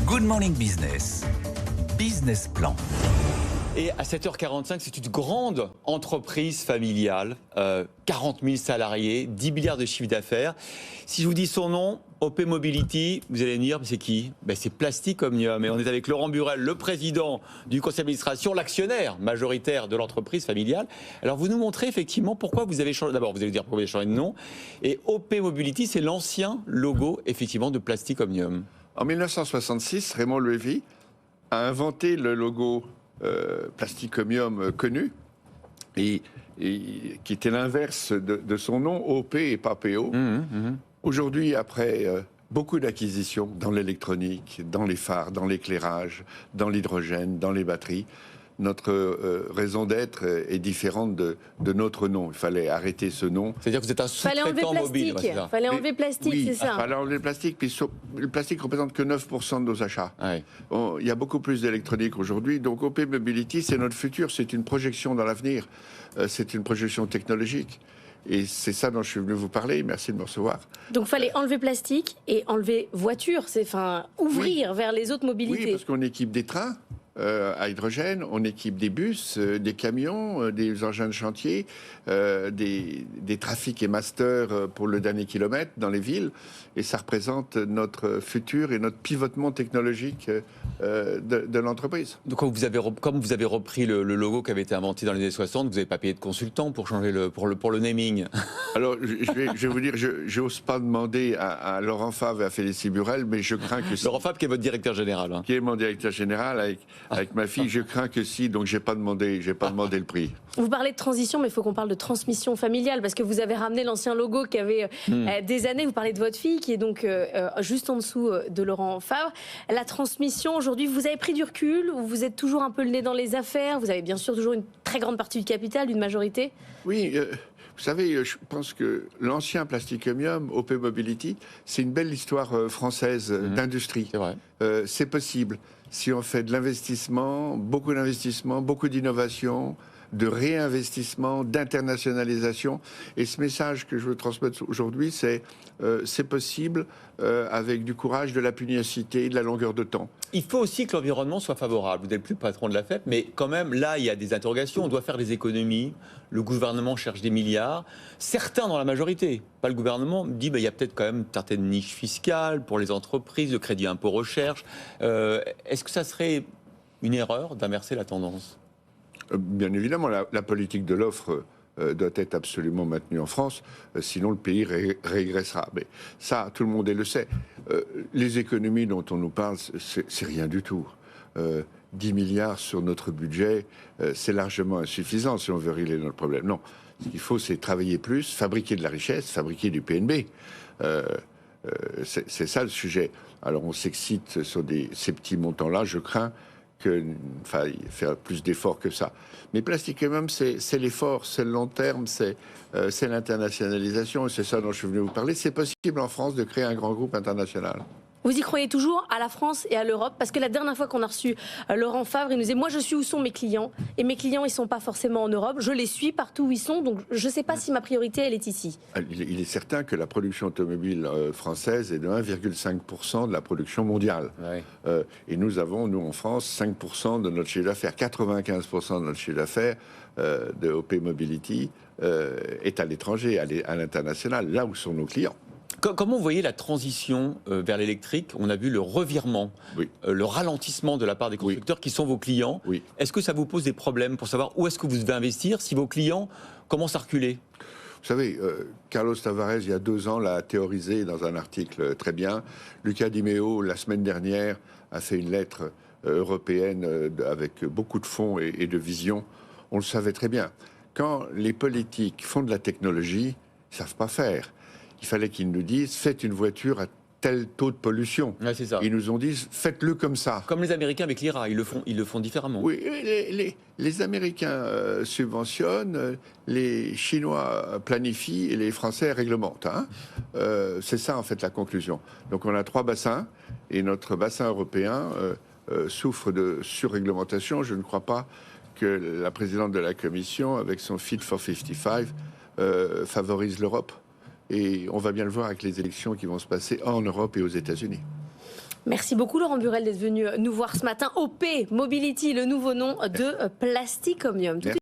Good Morning Business, Business Plan. Et à 7h45, c'est une grande entreprise familiale, 40 000 salariés, 10 milliards de chiffre d'affaires. Si je vous dis son nom, OP Mobility, vous allez me dire, c'est qui ? C'est Plastic Omnium. Et on est avec Laurent Burelle, le président du conseil d'administration, l'actionnaire majoritaire de l'entreprise familiale. Alors vous nous montrez effectivement pourquoi vous avez changé. D'abord, vous allez dire pourquoi vous avez changé de nom. Et OP Mobility, c'est l'ancien logo effectivement de Plastic Omnium. En 1966, Raymond Loewy a inventé le logo Plastic Omnium connu, et qui était l'inverse de son nom, OP et pas PO. Aujourd'hui, après beaucoup d'acquisitions dans l'électronique, dans les phares, dans l'éclairage, dans l'hydrogène, dans les batteries, notre raison d'être est différente de notre nom. Il fallait arrêter ce nom. C'est-à-dire que vous êtes un sous-traitant mobile. Il fallait enlever plastique, oui, c'est ça. Il fallait enlever le plastique. Puis le plastique représente que 9% de nos achats. Ouais. Il y a beaucoup plus d'électronique aujourd'hui. Donc OP Mobility, c'est notre futur. C'est une projection dans l'avenir. C'est une projection technologique. Et c'est ça dont je suis venu vous parler. Merci de me recevoir. Donc il fallait enlever plastique et enlever voiture. Ouvrir vers les autres mobilités. Oui, parce qu'on équipe des trains à hydrogène, on équipe des bus, des camions, des engins de chantier, des trafics et masters pour le dernier kilomètre dans les villes. Et ça représente notre futur et notre pivotement technologique de l'entreprise. Donc comme vous avez repris le logo qui avait été inventé dans les années 60, vous n'avez pas payé de consultant pour changer pour le naming. Alors, je vais vous dire, je n'ose pas demander à Laurent Favre et à Félicie Burelle, mais je crains que si... Laurent Favre qui est votre directeur général. Hein. Qui est mon directeur général avec ma fille, je crains que si, donc j'ai pas demandé le prix. Vous parlez de transition, mais il faut qu'on parle de transmission familiale, parce que vous avez ramené l'ancien logo qui avait des années. Vous parlez de votre fille, qui est donc juste en dessous de Laurent Favre. La transmission, aujourd'hui, vous avez pris du recul, ou vous êtes toujours un peu le nez dans les affaires? Vous avez bien sûr toujours une très grande partie du capital, une majorité? Oui, vous savez, je pense que l'ancien Plastic Omnium, OP Mobility, c'est une belle histoire française d'industrie. C'est vrai. C'est possible. Si on fait de l'investissement, beaucoup d'innovation, de réinvestissement, d'internationalisation. Et ce message que je veux transmettre aujourd'hui, c'est possible avec du courage, de la pugnacité, de la longueur de temps. Il faut aussi que l'environnement soit favorable. Vous n'êtes plus patron de la FEP, mais quand même, là, il y a des interrogations. On doit faire des économies. Le gouvernement cherche des milliards. Certains dans la majorité, pas le gouvernement, me disent il y a peut-être quand même certaines niches fiscales pour les entreprises, le crédit impôt recherche. Est-ce que ça serait une erreur d'inverser la tendance ? Bien évidemment, la politique de l'offre doit être absolument maintenue en France, sinon le pays régressera. Mais ça, tout le monde le sait. Les économies dont on nous parle, c'est rien du tout. 10 milliards sur notre budget, c'est largement insuffisant si on veut régler notre problème. Non, ce qu'il faut, c'est travailler plus, fabriquer de la richesse, fabriquer du PNB. C'est ça le sujet. Alors on s'excite sur ces petits montants-là, je crains qu'il faille faire plus d'efforts que ça. Mais Plastic Omnium, c'est l'effort, c'est le long terme, c'est l'internationalisation, et c'est ça dont je suis venu vous parler. C'est possible en France de créer un grand groupe international. Vous y croyez toujours à la France et à l'Europe? Parce que la dernière fois qu'on a reçu Laurent Favre, il nous disait, moi je suis où sont mes clients? Et mes clients, ils ne sont pas forcément en Europe. Je les suis partout où ils sont, donc je ne sais pas si ma priorité, elle est ici. Il est certain que la production automobile française est de 1,5% de la production mondiale. Ouais. Et nous avons, nous en France, 5% de notre chiffre d'affaires. 95% de notre chiffre d'affaires de OP Mobility est à l'étranger, à l'international, là où sont nos clients. Comment vous voyez la transition vers l'électrique? On a vu le revirement, le ralentissement de la part des constructeurs qui sont vos clients. Oui. Est-ce que ça vous pose des problèmes pour savoir où est-ce que vous devez investir si vos clients commencent à reculer? Vous savez, Carlos Tavares, il y a 2 ans, l'a théorisé dans un article très bien. Luca Di Meo, la semaine dernière, a fait une lettre européenne avec beaucoup de fonds et de vision. On le savait très bien. Quand les politiques font de la technologie, ils ne savent pas faire. Il fallait qu'ils nous disent, faites une voiture à tel taux de pollution. Ouais, c'est ça. Ils nous ont dit, faites-le comme ça. Comme les Américains avec l'IRA, ils le font différemment. Oui, les Américains subventionnent, les Chinois planifient et les Français réglementent. Hein. C'est ça, en fait, la conclusion. Donc on a 3 bassins, et notre bassin européen souffre de surréglementation. Je ne crois pas que la présidente de la Commission, avec son Fit for 55, favorise l'Europe. Et on va bien le voir avec les élections qui vont se passer en Europe et aux États-Unis. Merci beaucoup Laurent Burelle d'être venu nous voir ce matin. OP Mobility, le nouveau nom de Plasticomium. Merci.